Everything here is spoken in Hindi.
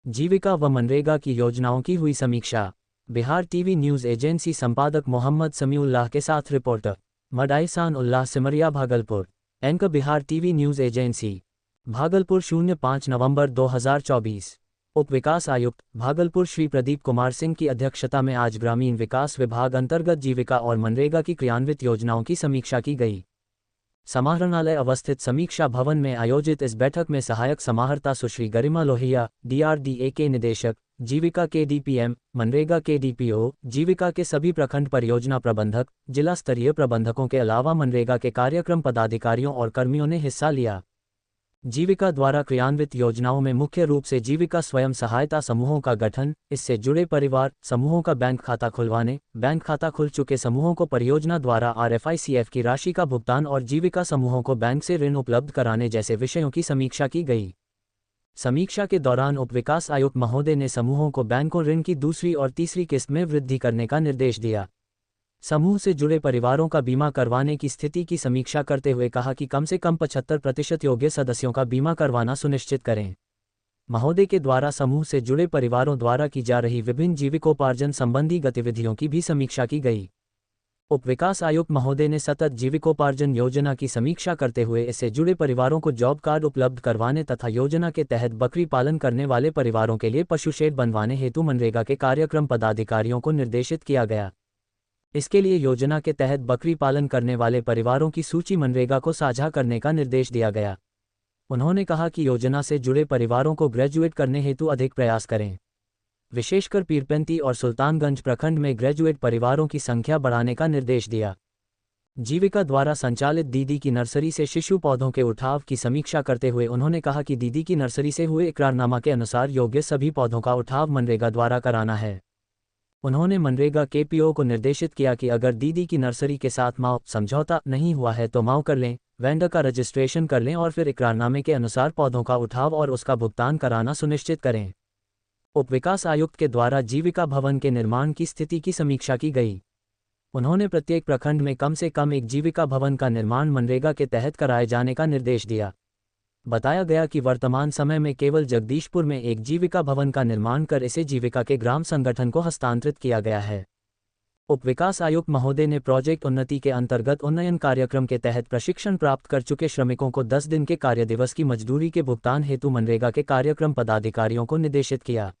जीविका व मनरेगा की योजनाओं की हुई समीक्षा। बिहार टीवी न्यूज़ एजेंसी संपादक मोहम्मद समीउल्लाह के साथ रिपोर्टर मडाइसान उल्लाह Simaria Bhagalpur. Anchor Bihar TV news agency Bhagalpur 05 नवंबर 2024। उप विकास आयुक्त भागलपुर श्री प्रदीप कुमार सिंह की अध्यक्षता में आज ग्रामीण विकास विभाग अंतर्गत जीविका और मनरेगा की क्रियान्वित योजनाओं की समीक्षा की गई। समाहरणालय अवस्थित समीक्षा भवन में आयोजित इस बैठक में सहायक समाहर्ता सुश्री गरिमा लोहिया, DRDA के निदेशक, जीविका के DPM, मनरेगा के DPO, जीविका के सभी प्रखंड परियोजना प्रबंधक, जिला स्तरीय प्रबंधकों के अलावा मनरेगा के कार्यक्रम पदाधिकारियों और कर्मियों ने हिस्सा लिया। जीविका द्वारा क्रियान्वित योजनाओं में मुख्य रूप से जीविका स्वयं सहायता समूहों का गठन, इससे जुड़े परिवार समूहों का बैंक खाता खुलवाने, बैंक खाता खुल चुके समूहों को परियोजना द्वारा RFICF की राशि का भुगतान और जीविका समूहों को बैंक से ऋण उपलब्ध कराने जैसे विषयों की समीक्षा की गई। समीक्षा के दौरान उप विकास आयुक्त महोदय ने समूहों को बैंकों ऋण की दूसरी और तीसरी किस्त में वृद्धि करने का निर्देश दिया। समूह से जुड़े परिवारों का बीमा करवाने की स्थिति की समीक्षा करते हुए कहा कि कम से कम 75% योग्य सदस्यों का बीमा करवाना सुनिश्चित करें। महोदय के द्वारा समूह से जुड़े परिवारों द्वारा की जा रही विभिन्न जीविकोपार्जन संबंधी गतिविधियों की भी समीक्षा की गई। उप विकास आयुक्त महोदय ने सतत जीविकोपार्जन योजना की समीक्षा करते हुए इससे जुड़े परिवारों को जॉब कार्ड उपलब्ध करवाने तथा योजना के तहत बकरी पालन करने वाले परिवारों के लिए पशु शेड बनवाने हेतु मनरेगा के कार्यक्रम पदाधिकारियों को निर्देशित किया गया। इसके लिए योजना के तहत बकरी पालन करने वाले परिवारों की सूची मनरेगा को साझा करने का निर्देश दिया गया। उन्होंने कहा कि योजना से जुड़े परिवारों को ग्रेजुएट करने हेतु अधिक प्रयास करें। विशेषकर पीरपेंती और सुल्तानगंज प्रखंड में ग्रेजुएट परिवारों की संख्या बढ़ाने का निर्देश दिया। जीविका द्वारा संचालित दीदी की नर्सरी से शिशु पौधों के उठाव की समीक्षा करते हुए उन्होंने कहा कि दीदी की नर्सरी से हुए इकरारनामा के अनुसार योग्य सभी पौधों का उठाव मनरेगा द्वारा कराना है। उन्होंने मनरेगा के PO को निर्देशित किया कि अगर दीदी की नर्सरी के साथ माव समझौता नहीं हुआ है तो माव कर लें, वेंडर का रजिस्ट्रेशन कर लें और फिर इकरारनामे के अनुसार पौधों का उठाव और उसका भुगतान कराना सुनिश्चित करें। उप विकास आयुक्त के द्वारा जीविका भवन के निर्माण की स्थिति की समीक्षा की गई। उन्होंने प्रत्येक प्रखंड में कम से कम एक जीविका भवन का निर्माण मनरेगा के तहत कराए जाने का निर्देश दिया। बताया गया कि वर्तमान समय में केवल जगदीशपुर में एक जीविका भवन का निर्माण कर इसे जीविका के ग्राम संगठन को हस्तांतरित किया गया है। उप विकास आयुक्त महोदय ने प्रोजेक्ट उन्नति के अंतर्गत उन्नयन कार्यक्रम के तहत प्रशिक्षण प्राप्त कर चुके श्रमिकों को 10 दिन के कार्य दिवस की मजदूरी के भुगतान हेतु मनरेगा के कार्यक्रम पदाधिकारियों को निर्देशित किया।